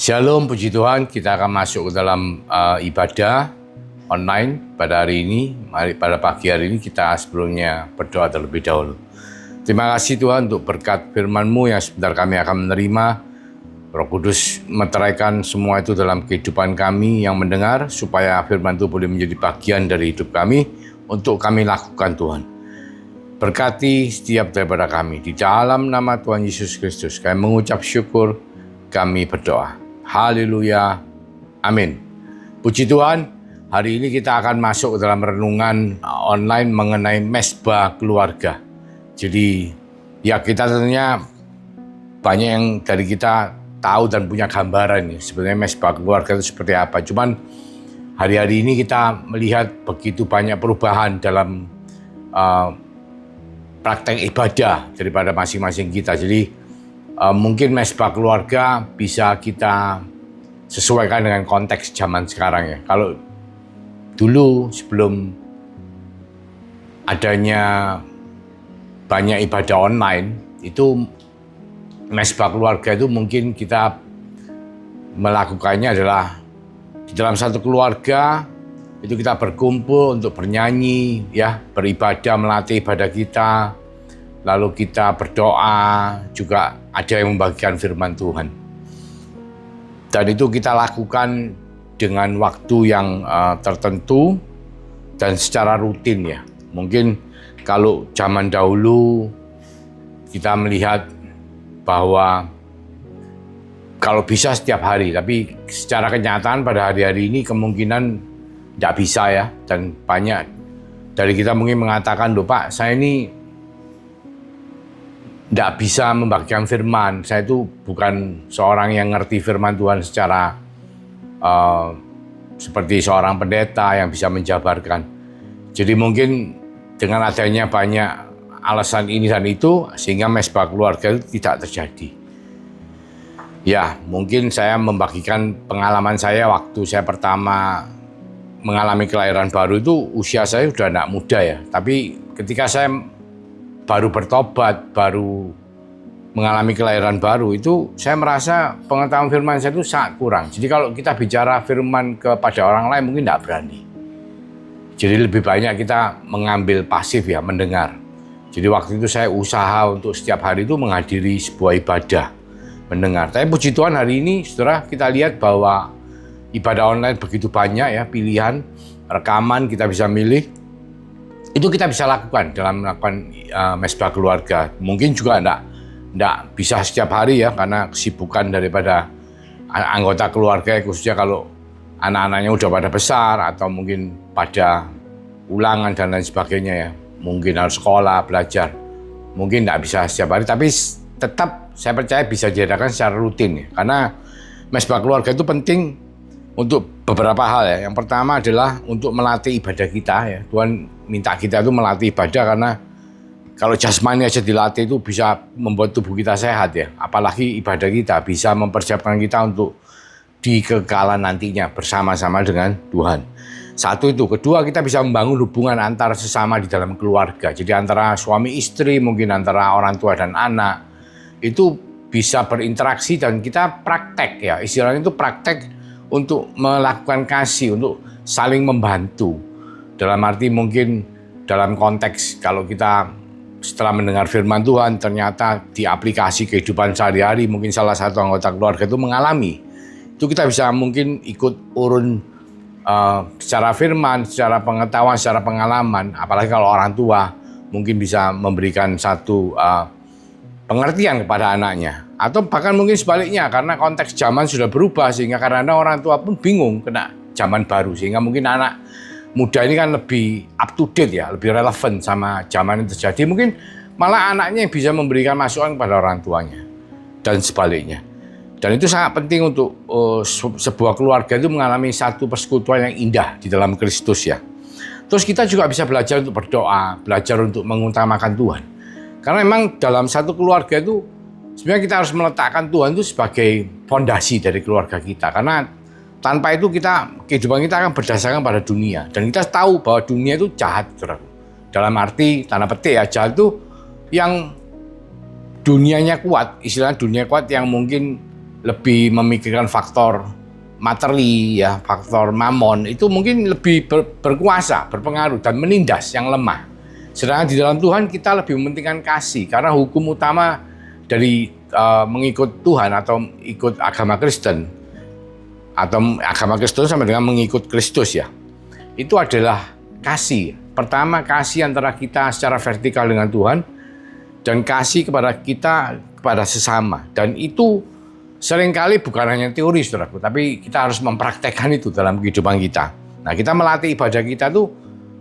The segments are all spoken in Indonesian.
Shalom, puji Tuhan, kita akan masuk ke dalam ibadah online pada hari ini. Mari pada pagi hari ini kita sebelumnya berdoa terlebih dahulu. Terima kasih Tuhan untuk berkat firman-Mu yang sebentar kami akan menerima. Roh Kudus meteraikan semua itu dalam kehidupan kami yang mendengar, supaya firman itu boleh menjadi bagian dari hidup kami untuk kami lakukan Tuhan. Berkati setiap daripada kami. Di dalam nama Tuhan Yesus Kristus, kami mengucap syukur, kami berdoa. Haleluya, amin. Puji Tuhan, hari ini kita akan masuk ke dalam renungan online mengenai mesbah keluarga. Jadi ya kita tentunya banyak yang dari kita tahu dan punya gambaran nih, sebenarnya mesbah keluarga itu seperti apa. Cuman hari-hari ini kita melihat begitu banyak perubahan dalam praktek ibadah daripada masing-masing kita. Jadi mungkin mesbah keluarga bisa kita sesuaikan dengan konteks zaman sekarang ya. Kalau dulu sebelum adanya banyak ibadah online, itu mesbah keluarga itu mungkin kita melakukannya adalah di dalam satu keluarga itu kita berkumpul untuk bernyanyi ya, beribadah, melatih ibadah kita. Lalu kita berdoa, juga ada yang membagikan firman Tuhan. Dan itu kita lakukan dengan waktu yang tertentu dan secara rutin ya. Mungkin kalau zaman dahulu kita melihat bahwa kalau bisa setiap hari, tapi secara kenyataan pada hari-hari ini kemungkinan tidak bisa ya. Dan banyak dari kita mungkin mengatakan, loh Pak, saya ini tidak bisa membagikan firman. Saya itu bukan seorang yang ngerti firman Tuhan secara seperti seorang pendeta yang bisa menjabarkan. Jadi mungkin dengan adanya banyak alasan ini dan itu, sehingga mesbah keluarga itu tidak terjadi. Ya, mungkin saya membagikan pengalaman saya waktu saya pertama mengalami kelahiran baru itu, usia saya sudah tidak muda ya. Tapi ketika saya baru bertobat, baru mengalami kelahiran baru, itu saya merasa pengetahuan firman saya itu sangat kurang. Jadi kalau kita bicara firman kepada orang lain mungkin tidak berani. Jadi lebih banyak kita mengambil pasif ya, mendengar. Jadi waktu itu saya usaha untuk setiap hari itu menghadiri sebuah ibadah, mendengar. Tapi puji Tuhan hari ini saudara, kita lihat bahwa ibadah online begitu banyak ya, pilihan, rekaman kita bisa milih. Itu kita bisa lakukan dalam melakukan mesbah keluarga. Mungkin juga enggak bisa setiap hari ya, karena kesibukan daripada anggota keluarga, khususnya kalau anak-anaknya udah pada besar atau mungkin pada ulangan dan lain sebagainya ya. Mungkin harus sekolah, belajar. Mungkin enggak bisa setiap hari, tapi tetap saya percaya bisa diadakan secara rutin ya. Karena mesbah keluarga itu penting untuk beberapa hal ya. Yang pertama adalah untuk melatih ibadah kita ya. Tuhan minta kita itu melatih ibadah, karena kalau jasmani aja dilatih itu bisa membuat tubuh kita sehat ya. Apalagi ibadah kita bisa mempersiapkan kita untuk di kekekalan nantinya bersama-sama dengan Tuhan. Satu itu. Kedua, kita bisa membangun hubungan antara sesama di dalam keluarga. Jadi antara suami istri, mungkin antara orang tua dan anak. Itu bisa berinteraksi dan kita praktek ya. Istilahnya itu praktek untuk melakukan kasih, untuk saling membantu. Dalam arti mungkin dalam konteks kalau kita setelah mendengar firman Tuhan ternyata di aplikasi kehidupan sehari-hari mungkin salah satu anggota keluarga itu mengalami. Itu kita bisa mungkin ikut urun secara firman, secara pengetahuan, secara pengalaman. Apalagi kalau orang tua mungkin bisa memberikan satu pengertian kepada anaknya. Atau bahkan mungkin sebaliknya, karena konteks zaman sudah berubah sehingga karena orang tua pun bingung kena zaman baru, sehingga mungkin anak muda ini kan lebih up to date ya, lebih relevan sama zaman yang terjadi. Mungkin malah anaknya yang bisa memberikan masukan kepada orang tuanya dan sebaliknya. Dan itu sangat penting untuk sebuah keluarga itu mengalami satu persekutuan yang indah di dalam Kristus ya. Terus kita juga bisa belajar untuk berdoa, belajar untuk mengutamakan Tuhan. Karena memang dalam satu keluarga itu sebenarnya kita harus meletakkan Tuhan itu sebagai fondasi dari keluarga kita. Karena tanpa itu kehidupan kita akan berdasarkan pada dunia. Dan kita tahu bahwa dunia itu jahat. Dalam arti, tanda petik ya, jahat itu yang dunianya kuat. Istilahnya dunia kuat yang mungkin lebih memikirkan faktor materi, ya, faktor mamon, itu mungkin lebih berkuasa, berpengaruh, dan menindas yang lemah. Sedangkan di dalam Tuhan kita lebih mementingkan kasih, karena hukum utama dari mengikut Tuhan atau ikut agama Kristen, atau agama Kristen sama dengan mengikut Kristus, ya, itu adalah kasih. Pertama, kasih antara kita secara vertikal dengan Tuhan, dan kasih kepada kita, kepada sesama. Dan itu seringkali bukan hanya teori, saudaraku, tapi kita harus mempraktekkan itu dalam kehidupan kita. Nah, kita melatih ibadah kita tuh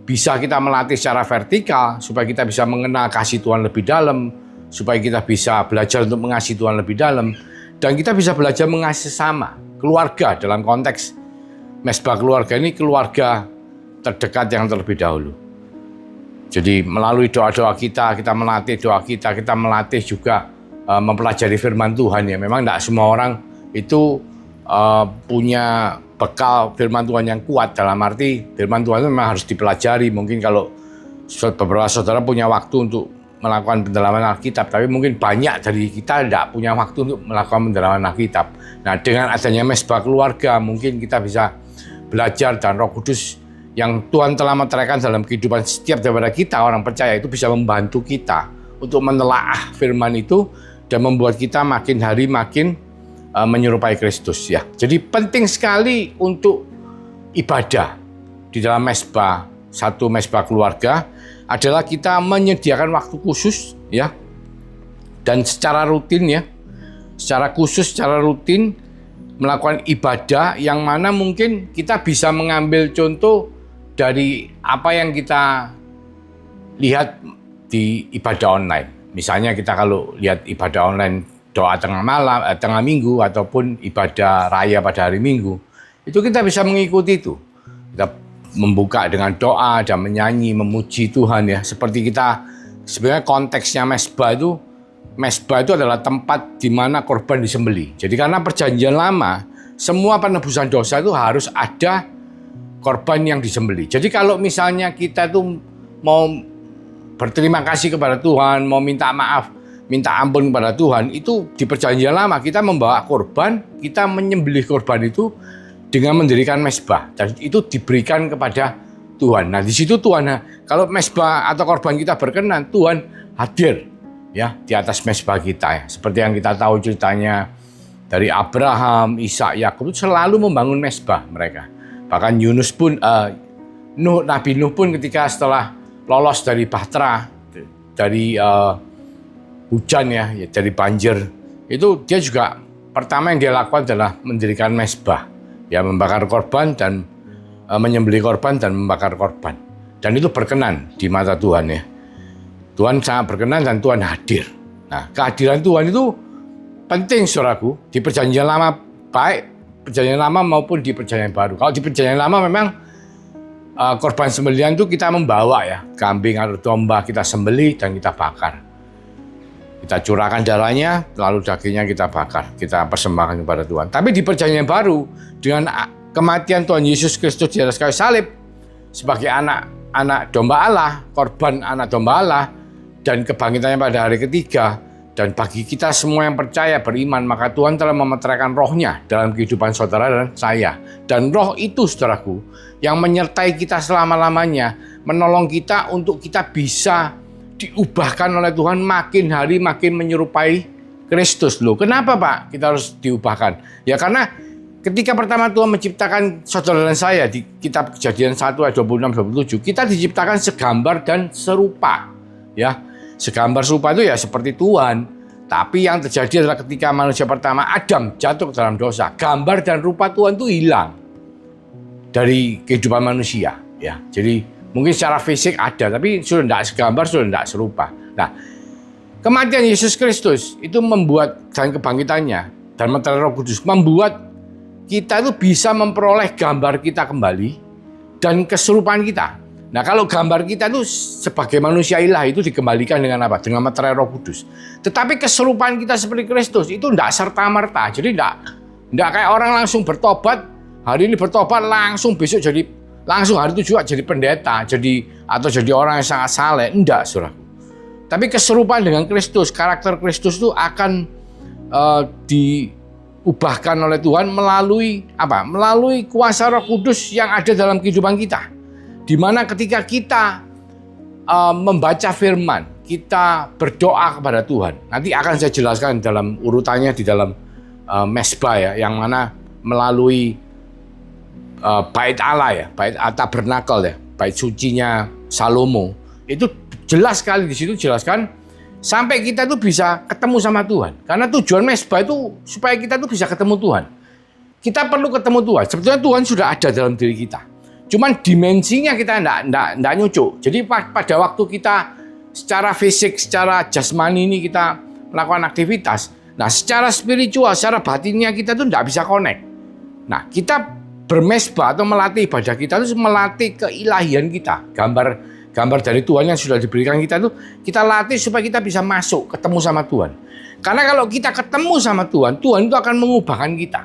bisa kita melatih secara vertikal supaya kita bisa mengenal kasih Tuhan lebih dalam, supaya kita bisa belajar untuk mengasihi Tuhan lebih dalam, dan kita bisa belajar mengasihi sesama, keluarga. Dalam konteks mesbah keluarga ini, keluarga terdekat yang terlebih dahulu. Jadi melalui doa-doa kita melatih doa kita melatih juga mempelajari firman Tuhan, ya. Memang tidak semua orang itu punya bekal firman Tuhan yang kuat, dalam arti firman Tuhan itu memang harus dipelajari. Mungkin kalau beberapa saudara punya waktu untuk melakukan pendalaman Alkitab, tapi mungkin banyak dari kita tidak punya waktu untuk melakukan pendalaman Alkitab. Nah, dengan adanya mesbah keluarga, mungkin kita bisa belajar, dan Roh Kudus yang Tuhan telah meteraikan dalam kehidupan setiap daripada kita, orang percaya, itu bisa membantu kita untuk menelaah firman itu dan membuat kita makin hari makin menyerupai Kristus, ya. Jadi penting sekali untuk ibadah di dalam mesbah, satu mesbah keluarga, adalah kita menyediakan waktu khusus, ya, dan secara rutin, ya, secara khusus, secara rutin melakukan ibadah yang mana mungkin kita bisa mengambil contoh dari apa yang kita lihat di ibadah online. Misalnya kita kalau lihat ibadah online doa tengah malam, tengah minggu, ataupun ibadah raya pada hari Minggu, itu kita bisa mengikuti itu. Kita membuka dengan doa dan menyanyi, memuji Tuhan, ya. Seperti kita, sebenarnya konteksnya mesbah itu adalah tempat di mana korban disembelih. Jadi karena perjanjian lama, semua penebusan dosa itu harus ada korban yang disembelih. Jadi kalau misalnya kita tuh mau berterima kasih kepada Tuhan, mau minta maaf, minta ampun kepada Tuhan, itu di perjanjian lama kita membawa korban, kita menyembelih korban itu dengan mendirikan mesbah, dan itu diberikan kepada Tuhan. Nah, di situ Tuhan, kalau mesbah atau korban kita berkenan, Tuhan hadir, ya, di atas mesbah kita, ya. Seperti yang kita tahu ceritanya dari Abraham, Ishak, Yakub, itu selalu membangun mesbah mereka. Bahkan Yunus pun, Nabi Nuh pun ketika setelah lolos dari bahtera, dari hujan, ya, dari banjir, itu dia juga pertama yang dia lakukan adalah mendirikan mesbah, ya, membakar korban dan menyembelih korban dan membakar korban. Dan itu berkenan di mata Tuhan, ya. Tuhan sangat berkenan dan Tuhan hadir. Nah, kehadiran Tuhan itu penting, saudaraku, di perjanjian lama, baik perjanjian lama maupun di perjanjian baru. Kalau di perjanjian lama memang korban sembelihan itu kita membawa, ya, kambing atau domba kita sembelih dan kita bakar. Kita curahkan darahnya, lalu dagingnya kita bakar, kita persembahkan kepada Tuhan. Tapi di perjanjian baru, dengan kematian Tuhan Yesus Kristus di atas kayu salib sebagai anak domba Allah, korban anak domba Allah, dan kebangkitannya pada hari ketiga, dan bagi kita semua yang percaya, beriman, maka Tuhan telah memeteraikan rohnya dalam kehidupan saudara dan saya. Dan roh itu, saudaraku, yang menyertai kita selama-lamanya, menolong kita untuk kita bisa diubahkan oleh Tuhan makin hari makin menyerupai Kristus. Loh, kenapa, Pak, kita harus diubahkan? Ya karena ketika pertama Tuhan menciptakan saudara dan saya di kitab Kejadian 1 ayat 26-27, kita diciptakan segambar dan serupa, ya. Segambar serupa itu ya seperti Tuhan. Tapi yang terjadi adalah ketika manusia pertama Adam jatuh ke dalam dosa, gambar dan rupa Tuhan itu hilang dari kehidupan manusia, ya. Jadi mungkin secara fisik ada, tapi sudah tidak segambar, sudah tidak serupa. Nah, kematian Yesus Kristus itu membuat, dan kebangkitannya dan meteraikan Roh Kudus membuat kita itu bisa memperoleh gambar kita kembali dan keserupaan kita. Nah, kalau gambar kita itu sebagai manusia ilahi itu dikembalikan dengan apa? Dengan meterai Roh Kudus. Tetapi keserupaan kita seperti Kristus itu tidak serta-merta. Jadi tidak kayak orang langsung bertobat, hari ini bertobat langsung besok jadi, langsung hari itu juga jadi pendeta, atau jadi orang yang sangat saleh. Enggak, saudaraku. Tapi keserupaan dengan Kristus, karakter Kristus itu akan diubahkan oleh Tuhan melalui apa? Melalui kuasa Roh Kudus yang ada dalam kehidupan kita. Di mana ketika kita membaca firman, kita berdoa kepada Tuhan. Nanti akan saya jelaskan dalam urutannya di dalam mesbah ya, yang mana melalui bait Allah ya, bait tabernakel ya, bait sucinya Salomo. Itu jelas sekali di situ jelaskan sampai kita tuh bisa ketemu sama Tuhan. Karena tujuan mesbah itu supaya kita tuh bisa ketemu Tuhan. Kita perlu ketemu Tuhan. Sebetulnya Tuhan sudah ada dalam diri kita. Cuman dimensinya kita enggak nyucuk. Jadi pada waktu kita secara fisik, secara jasmani ini kita melakukan aktivitas. Nah, secara spiritual, secara batinnya kita tuh enggak bisa connect. Nah, kita bermesbah atau melatih ibadah kita itu melatih keilahian kita. Gambar dari Tuhan yang sudah diberikan kita itu kita latih supaya kita bisa masuk ketemu sama Tuhan. Karena kalau kita ketemu sama Tuhan, Tuhan itu akan mengubahkan kita.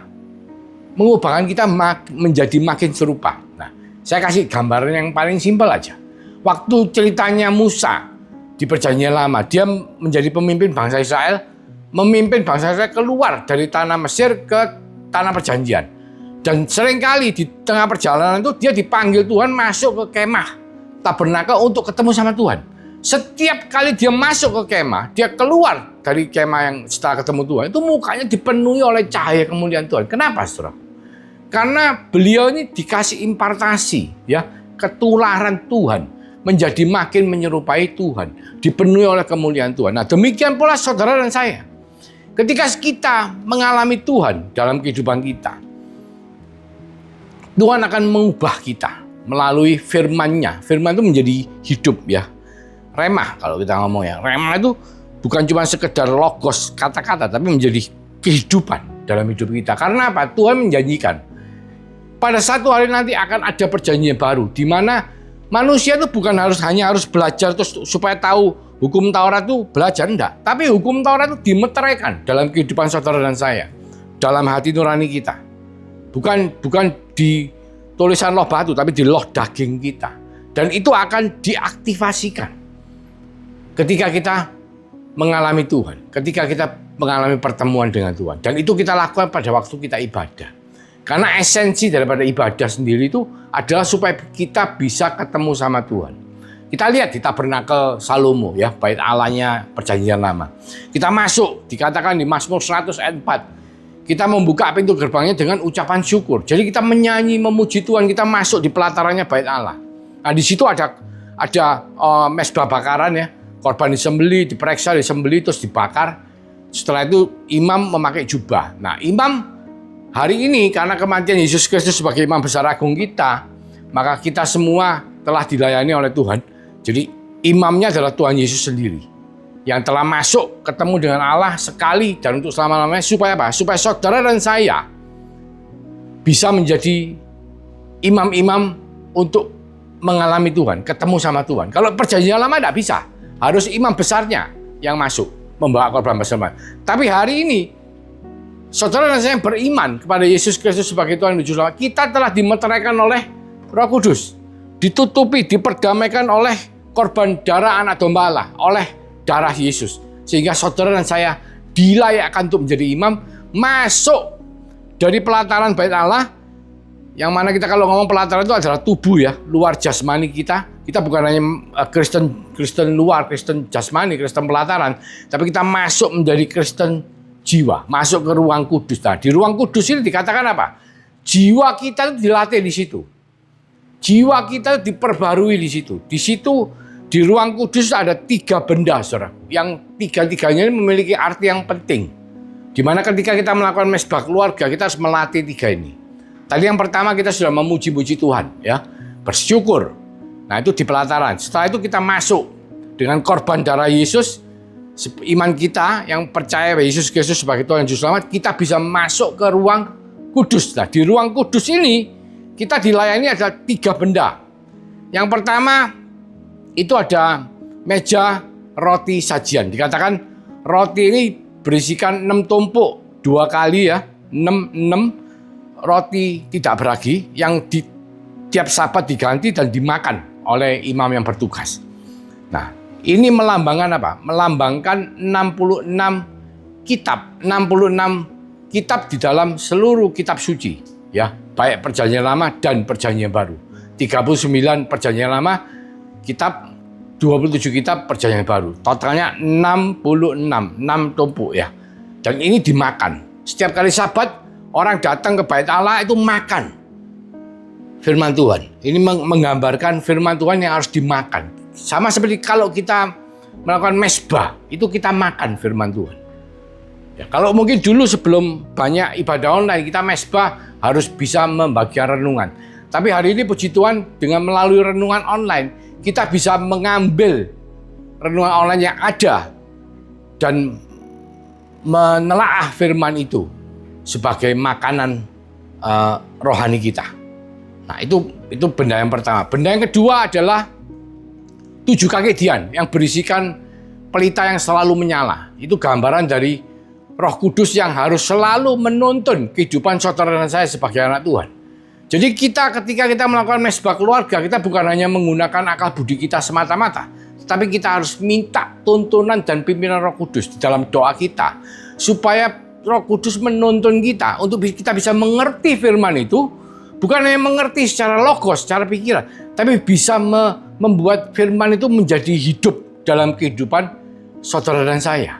Mengubahkan kita menjadi makin serupa. Nah, saya kasih gambaran yang paling simpel aja. Waktu ceritanya Musa di Perjanjian Lama, dia menjadi pemimpin bangsa Israel, memimpin bangsa Israel keluar dari tanah Mesir ke tanah Perjanjian. Dan seringkali di tengah perjalanan itu dia dipanggil Tuhan masuk ke kemah tabernakel untuk ketemu sama Tuhan. Setiap kali dia masuk ke kemah, dia keluar dari kemah yang setelah ketemu Tuhan, itu mukanya dipenuhi oleh cahaya kemuliaan Tuhan. Kenapa, saudara? Karena beliau ini dikasih impartasi, ya, ketularan Tuhan, menjadi makin menyerupai Tuhan, dipenuhi oleh kemuliaan Tuhan. Nah, demikian pula saudara dan saya. Ketika kita mengalami Tuhan dalam kehidupan kita, Tuhan akan mengubah kita melalui firman-Nya. Firman itu menjadi hidup ya. Remah kalau kita ngomong ya. Remah itu bukan cuma sekedar logos kata-kata, tapi menjadi kehidupan dalam hidup kita. Karena apa? Tuhan menjanjikan pada satu hari nanti akan ada perjanjian baru di mana manusia itu bukan hanya harus belajar terus supaya tahu hukum Taurat itu belajar, enggak. Tapi hukum Taurat itu dimeteraikan dalam kehidupan saudara dan saya, dalam hati nurani kita. Bukan di tulisan loh batu, tapi di loh daging kita. Dan itu akan diaktifasikan ketika kita mengalami Tuhan, ketika kita mengalami pertemuan dengan Tuhan. Dan itu kita lakukan pada waktu kita ibadah. Karena esensi daripada ibadah sendiri itu adalah supaya kita bisa ketemu sama Tuhan. Kita lihat di tabernakel Salomo ya, bait Allahnya Perjanjian Lama. Kita masuk, dikatakan di Mazmur 100 ayat 4. Kita membuka pintu gerbangnya dengan ucapan syukur. Jadi kita menyanyi, memuji Tuhan, kita masuk di pelatarannya bait Allah. Nah, di situ ada mesbah bakaran ya, korban disembelih, diperiksa, disembelih, terus dibakar. Setelah itu imam memakai jubah. Nah, imam hari ini karena kematian Yesus Kristus sebagai imam besar agung kita, maka kita semua telah dilayani oleh Tuhan. Jadi imamnya adalah Tuhan Yesus sendiri, yang telah masuk ketemu dengan Allah sekali dan untuk selama-lamanya. Supaya apa? Supaya saudara dan saya bisa menjadi imam-imam untuk mengalami Tuhan, ketemu sama Tuhan. Kalau Perjanjian Lama tidak bisa, harus imam besarnya yang masuk membawa korban bersama. Tapi hari ini saudara dan saya beriman kepada Yesus Kristus sebagai Tuhan dan Juru Selamat, kita telah dimeteraikan oleh Roh Kudus, ditutupi, diperdamaikan oleh korban darah anak domba Allah, oleh darah Yesus. Sehingga saudara dan saya dilayakkan untuk menjadi imam, masuk dari pelataran bait Allah, yang mana kita kalau ngomong pelataran itu adalah tubuh ya, luar jasmani kita. Kita bukan hanya Kristen luar, Kristen jasmani, Kristen pelataran, tapi kita masuk menjadi Kristen jiwa, masuk ke ruang kudus. Nah, di ruang kudus ini dikatakan apa? Jiwa kita itu dilatih di situ. Jiwa kita diperbarui di situ. Di situ di ruang kudus ada 3 benda, saudara, yang 3-tiganya ini memiliki arti yang penting. Dimana ketika kita melakukan mesbah keluarga, kita harus melatih 3 ini. Tadi yang pertama kita sudah memuji-muji Tuhan, ya, bersyukur. Nah, itu di pelataran. Setelah itu kita masuk dengan korban darah Yesus, iman kita yang percaya Yesus Kristus sebagai Tuhan dan Juru Selamat, kita bisa masuk ke ruang kudus. Nah, di ruang kudus ini kita dilayani ada 3 benda. Yang pertama itu ada meja roti sajian. Dikatakan roti ini berisikan 6 tumpuk 2 kali ya, 6 roti tidak beragi yang di tiap Sabat diganti dan dimakan oleh imam yang bertugas. Nah, ini melambangkan apa? Melambangkan 66 kitab, 66 kitab di dalam seluruh kitab suci, ya, baik Perjanjian Lama dan Perjanjian Baru. 39 Perjanjian Lama, kitab 27 kitab Perjanjian Baru. Totalnya 66, 6 tumpuk ya. Dan ini dimakan. Setiap kali Sabat orang datang ke Bait Allah itu makan firman Tuhan. Ini menggambarkan firman Tuhan yang harus dimakan. Sama seperti kalau kita melakukan mesbah, itu kita makan firman Tuhan. Ya, kalau mungkin dulu sebelum banyak ibadah online, kita mesbah harus bisa membagikan renungan. Tapi hari ini puji Tuhan, dengan melalui renungan online, kita bisa mengambil renungan online yang ada dan menelaah firman itu sebagai makanan rohani kita. Nah, itu benda yang pertama. Benda yang kedua adalah 7 kaki dian yang berisikan pelita yang selalu menyala. Itu gambaran dari Roh Kudus yang harus selalu menuntun kehidupan saudara dan saya sebagai anak Tuhan. Jadi ketika kita melakukan mesbah keluarga, kita bukan hanya menggunakan akal budi kita semata-mata, tetapi kita harus minta tuntunan dan pimpinan Roh Kudus di dalam doa kita, supaya Roh Kudus menuntun kita untuk kita bisa mengerti firman itu, bukan hanya mengerti secara logos, secara pikiran, tapi bisa membuat firman itu menjadi hidup dalam kehidupan saudara dan saya.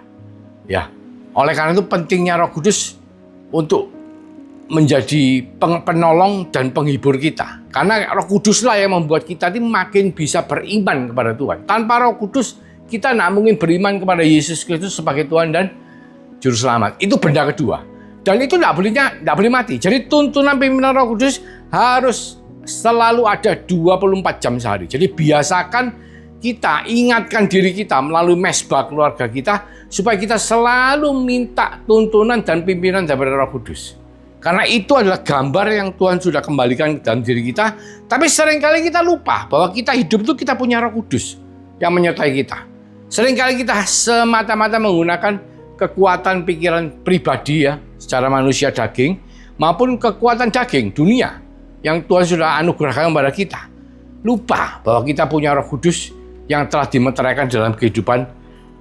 Ya. Oleh karena itu pentingnya Roh Kudus untuk menjadi penolong dan penghibur kita. Karena Roh Kuduslah yang membuat kita ini makin bisa beriman kepada Tuhan. Tanpa Roh Kudus kita tidak mungkin beriman kepada Yesus Kristus sebagai Tuhan dan Juru Selamat. Itu benda kedua. Dan itu tidak boleh mati. Jadi tuntunan pimpinan Roh Kudus harus selalu ada 24 jam sehari. Jadi biasakan kita, ingatkan diri kita melalui mesbah keluarga kita, supaya kita selalu minta tuntunan dan pimpinan dari Roh Kudus. Karena itu adalah gambar yang Tuhan sudah kembalikan dalam diri kita. Tapi seringkali kita lupa bahwa kita hidup itu kita punya Roh Kudus yang menyertai kita. Seringkali kita semata-mata menggunakan kekuatan pikiran pribadi ya, secara manusia daging, maupun kekuatan daging dunia yang Tuhan sudah anugerahkan kepada kita. Lupa bahwa kita punya Roh Kudus yang telah dimeteraikan dalam kehidupan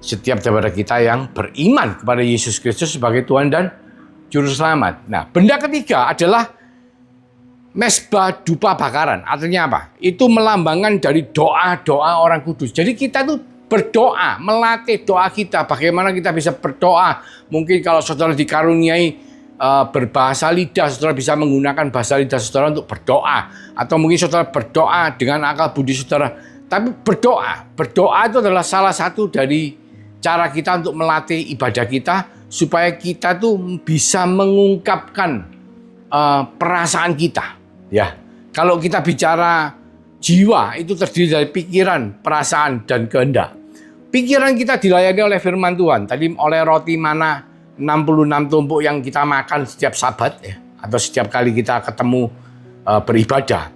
setiap daripada kita yang beriman kepada Yesus Kristus sebagai Tuhan dan Juru Selamat. Nah, benda ketiga adalah mesbah dupa bakaran. Artinya apa? Itu melambangkan dari doa-doa orang kudus. Jadi kita tuh berdoa, melatih doa kita. Bagaimana kita bisa berdoa? Mungkin kalau saudara dikaruniai berbahasa lidah, saudara bisa menggunakan bahasa lidah saudara untuk berdoa. Atau mungkin saudara berdoa dengan akal budi saudara. Tapi berdoa itu adalah salah satu dari cara kita untuk melatih ibadah kita, supaya kita tuh bisa mengungkapkan perasaan kita. Ya, kalau kita bicara jiwa itu terdiri dari pikiran, perasaan, dan kehendak. Pikiran kita dilayani oleh firman Tuhan. Tadi oleh roti mana 66 tumpuk yang kita makan setiap Sabat ya, atau setiap kali kita ketemu beribadah.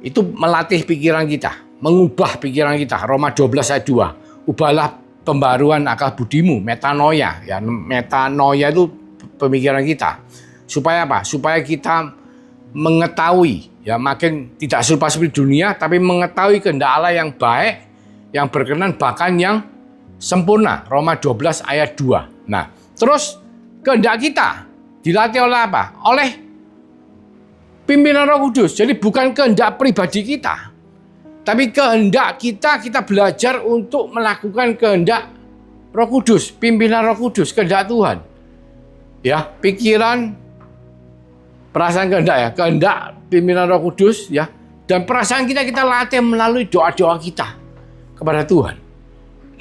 Itu melatih pikiran kita, mengubah pikiran kita. Roma 12 ayat 2. Ubahlah pembaruan akal budimu, metanoia. Ya, metanoia itu pemikiran kita. Supaya apa? Supaya kita mengetahui, ya makin tidak serupa seperti dunia, tapi mengetahui kehendak Allah yang baik, yang berkenan, bahkan yang sempurna. Roma 12 ayat 2. Nah, terus kehendak kita dilatih oleh apa? Oleh pimpinan Roh Kudus. Jadi bukan kehendak pribadi kita, tapi kehendak kita belajar untuk melakukan kehendak Roh Kudus, pimpinan Roh Kudus, kehendak Tuhan. Ya, pikiran, perasaan, kehendak ya, kehendak pimpinan Roh Kudus ya, dan perasaan kita latih melalui doa-doa kita kepada Tuhan.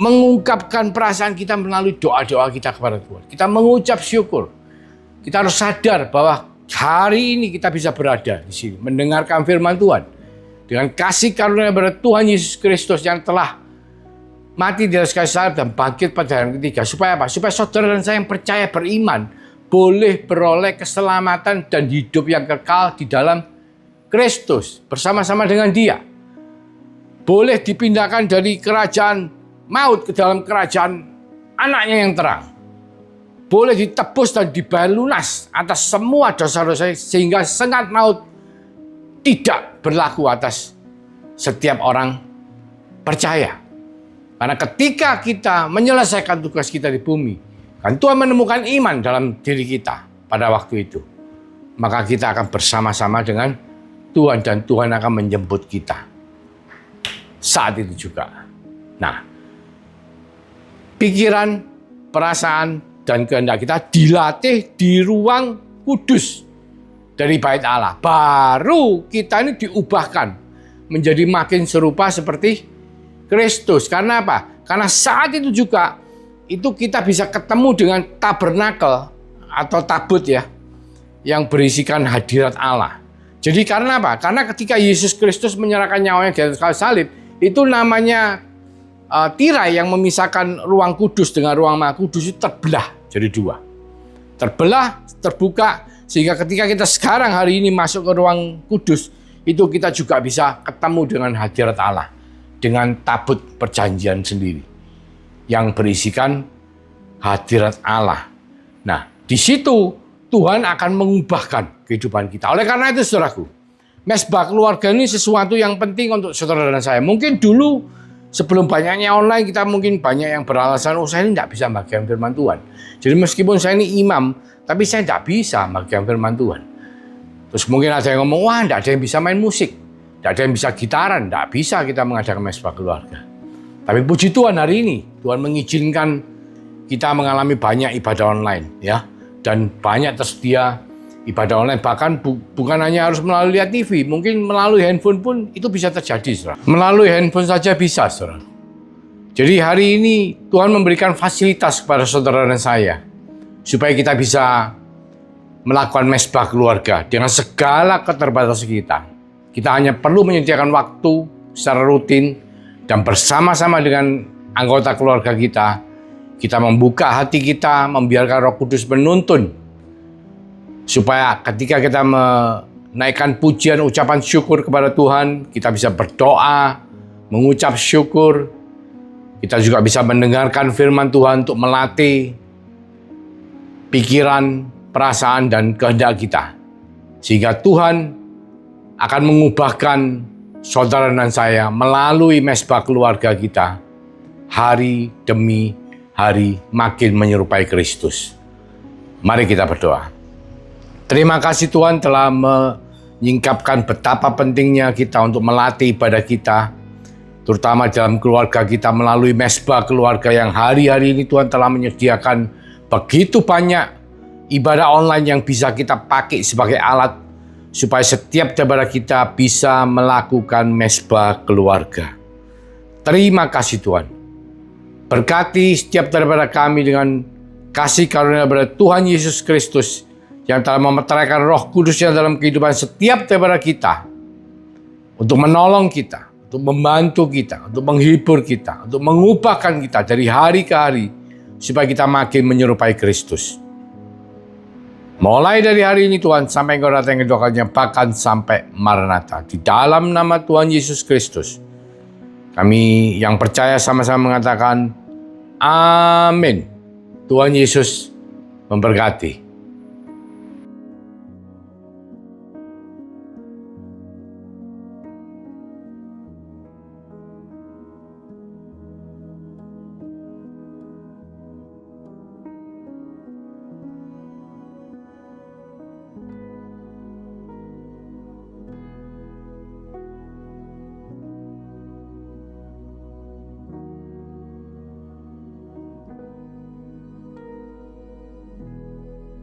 Mengungkapkan perasaan kita melalui doa-doa kita kepada Tuhan. Kita mengucap syukur. Kita harus sadar bahwa hari ini kita bisa berada di sini mendengarkan firman Tuhan. Dengan kasih karunia kepada Tuhan Yesus Kristus yang telah mati di atas kayu salib dan bangkit pada hari ketiga. Supaya apa? Supaya saudara dan saya yang percaya beriman boleh beroleh keselamatan dan hidup yang kekal di dalam Kristus bersama-sama dengan Dia. Boleh dipindahkan dari kerajaan maut ke dalam kerajaan anaknya yang terang. Boleh ditebus dan dibayar lunas atas semua dosa-dosa sehingga sengat maut tidak berlaku atas setiap orang percaya. Karena ketika kita menyelesaikan tugas kita di bumi, kan Tuhan menemukan iman dalam diri kita. pada waktu itu. Maka kita akan bersama-sama dengan Tuhan dan Tuhan akan menjemput kita. Saat itu juga. Nah, pikiran, perasaan, dan kehendak kita dilatih di ruang kudus dari bait Allah. Baru kita ini diubahkan menjadi makin serupa seperti Kristus. Karena apa? Karena saat itu juga itu kita bisa ketemu dengan tabernakel atau tabut ya, yang berisikan hadirat Allah. Jadi karena apa? Karena ketika Yesus Kristus menyerahkan nyawanya di atas kayu salib, itu namanya tirai yang memisahkan ruang kudus dengan ruang maha kudus itu terbelah jadi dua. Terbelah, terbuka, sehingga ketika kita sekarang hari ini masuk ke ruang kudus, itu kita juga bisa ketemu dengan hadirat Allah, dengan tabut perjanjian sendiri yang berisikan hadirat Allah. Nah, di situ Tuhan akan mengubahkan kehidupan kita. Oleh karena itu, saudaraku, mesbah keluarga ini sesuatu yang penting untuk saudara dan saya. Mungkin dulu sebelum banyaknya online, kita mungkin banyak yang beralasan, oh saya ini tidak bisa bagian firman Tuhan. Jadi meskipun saya ini imam, tapi saya tidak bisa bagian firman Tuhan. Terus mungkin ada yang ngomong, wah tidak ada yang bisa main musik, tidak ada yang bisa gitaran, tidak bisa kita mengadakan mesbah keluarga. Tapi puji Tuhan hari ini, Tuhan mengizinkan kita mengalami banyak ibadah online, ya. Dan banyak tersedia ibadah online, bahkan bukan hanya harus melalui lihat TV, mungkin melalui handphone pun itu bisa terjadi, saudara. Melalui handphone saja bisa, saudara. Jadi hari ini Tuhan memberikan fasilitas kepada saudara dan saya supaya kita bisa melakukan mesbah keluarga dengan segala keterbatasan kita. Kita hanya perlu menyediakan waktu secara rutin dan bersama-sama dengan anggota keluarga kita membuka hati kita, membiarkan Roh Kudus menuntun supaya ketika kita menaikkan pujian, ucapan syukur kepada Tuhan, kita bisa berdoa, mengucap syukur. Kita juga bisa mendengarkan firman Tuhan untuk melatih pikiran, perasaan, dan kehendak kita. Sehingga Tuhan akan mengubahkan saudara dan saya melalui mesbah keluarga kita hari demi hari makin menyerupai Kristus. Mari kita berdoa. Terima kasih Tuhan telah menyingkapkan betapa pentingnya kita untuk melatih ibadah kita, terutama dalam keluarga kita melalui mesbah keluarga yang hari-hari ini Tuhan telah menyediakan begitu banyak ibadah online yang bisa kita pakai sebagai alat supaya setiap daripada kita bisa melakukan mesbah keluarga. Terima kasih Tuhan. Berkati setiap daripada kami dengan kasih karunia daripada Tuhan Yesus Kristus yang telah memeteraikan Roh Kudusnya dalam kehidupan setiap daripada kita untuk menolong kita, untuk membantu kita, untuk menghibur kita, untuk mengubahkan kita dari hari ke hari supaya kita makin menyerupai Kristus. Mulai dari hari ini Tuhan sampai Engkau datang kedua kalinya, bahkan sampai Maranatha. Di dalam nama Tuhan Yesus Kristus, kami yang percaya sama-sama mengatakan amin. Tuhan Yesus memberkati.